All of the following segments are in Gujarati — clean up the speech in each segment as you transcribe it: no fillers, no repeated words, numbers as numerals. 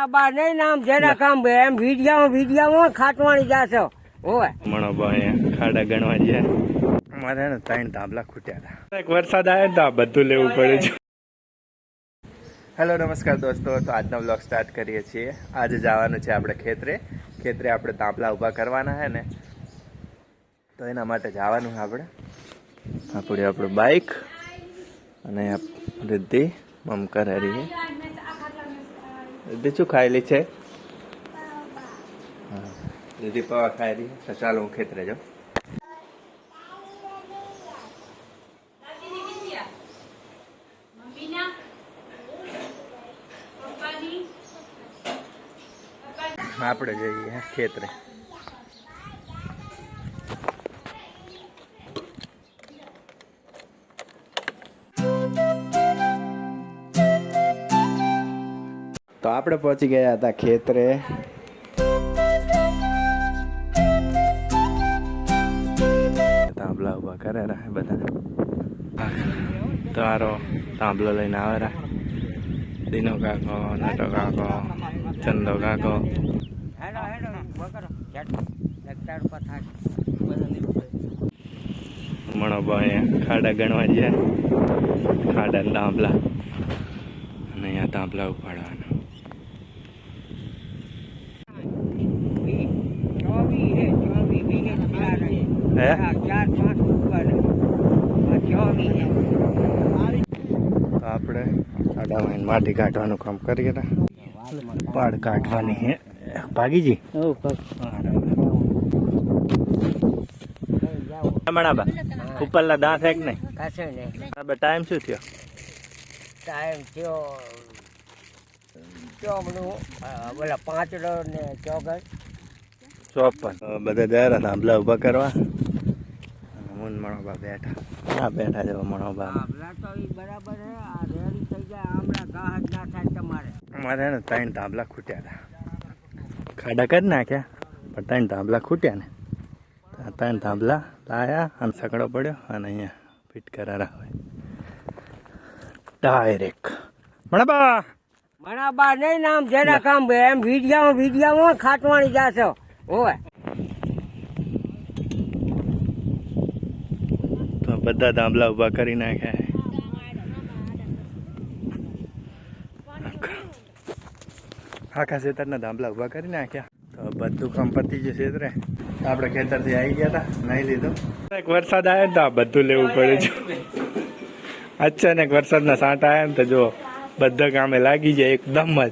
મણાબા નહીં નામ જેના કામ એમ વિડિયામાં ખાટવાણી જાશો હોય મણોબા અહીંયા ખાડા ગણવા ગયા. અમારે ને 3 તાંબલા ખૂટ્યા હતા. એક વરસાદ આવે તો આ બધું લેવું પડે છે. હેલો નમસ્કાર દોસ્તો, તો આજનો વ્લોગ સ્ટાર્ટ કરીએ છીએ. આજે જવાનું છે આપણે ખેતરે આપણે તાંબલા ઊભા કરવાના છે ને, તો એના માટે જવાનું આપણે. આપણું બાઇક અને રિદ્ધિ મમ કરે રહી. રિદ્ધિ શું ખાયેલી છે? હા, રિદ્ધિ પવા ખાઈ રહી. તો ચાલો હું ખેતરે જાઉં. આપણે જઈએ ખેતરે. તો આપણે પહોંચી ગયા હતા ખેતરે. તાંબલા ઉભા કરે રહ્યા બધા. તારો તાંબલો લઈને આવે રહ્યા. દીનો કાકો, નાટો કાકો, ચંદો કાકો. મણોબા અહીંયા ખાડા ગણવા ગયા. ખાડા તાંબલા અને અહીંયા તાંબલા ઉપાડવાના. તો આપણે ખાડામાં માટી કાઢવાનું કામ કરીએ. પાડ કાઢવાની હે ભાગીજી. મણાબા ઉપરલા દાંત એક નહીં. ટાઈમ શું થયો? ટાઈમ થયો બોલા 5 ને 54. બધા ગયા તાંબલા ઉભા કરવા. મુન મણોબા બેઠા. હા બેઠા જવા મણોબા. બરાબર થઈ જાય હમણાં ઘા જ ના થાય તમારે. અમારે ને 3 તાંબલા ખૂટ્યા હતા. ખાડા કરી નાખ્યા પણ 3 તાંબલા ખૂટ્યા ને. 3 તાંબલા લાયા અને સકડો પડ્યો અને અહીંયા ફિટ કરારા હોય ડાયરેક્ટ. મણાબા નહીં નામ જેના કામ એમ વિડિયામાં ખાટવાણી જાશો હોય. તો બધા તાંબલા ઉભા કરી નાખ્યા. આખા ખેતરના તાંબલા ઉભા કરી નાખ્યા. તો બધું કામ પતી ગયું ખેતરે. આપણે ખેતરથી આવી ગયા હતા, નહીં લીધું. એક વરસાદ આવે ને તો આ બધું લેવું પડે છે. અચાનક વરસાદના સાંટા આવ્યા ને તો જો બધા કામે લાગી જાય એકદમ જ.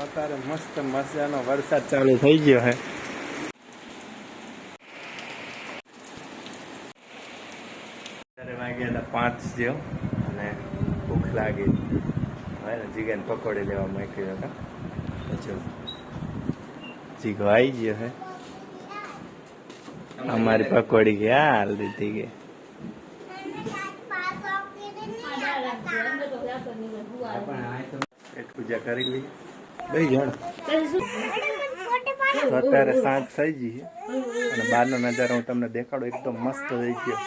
અત્યારે મસ્ત મજાનો વરસાદ ચાલુ થઈ ગયો હે. અત્યારે વાગ્યા હતા 5 જેવો અને ભૂખ લાગી. હવે ને જીગાને પકોડી લેવા મૂક્યો હતા. પછી જીગો આવી ગયો હે. અમારી પકોડી ગયા હાલ દીધી કે પેટ પૂજા કરી લઈ 2 જણ. તો અત્યારે સાંજ થઈ ગઈ અને બહારનો નજારો હું તમને દેખાડો. એકદમ મસ્ત થઈ ગયો.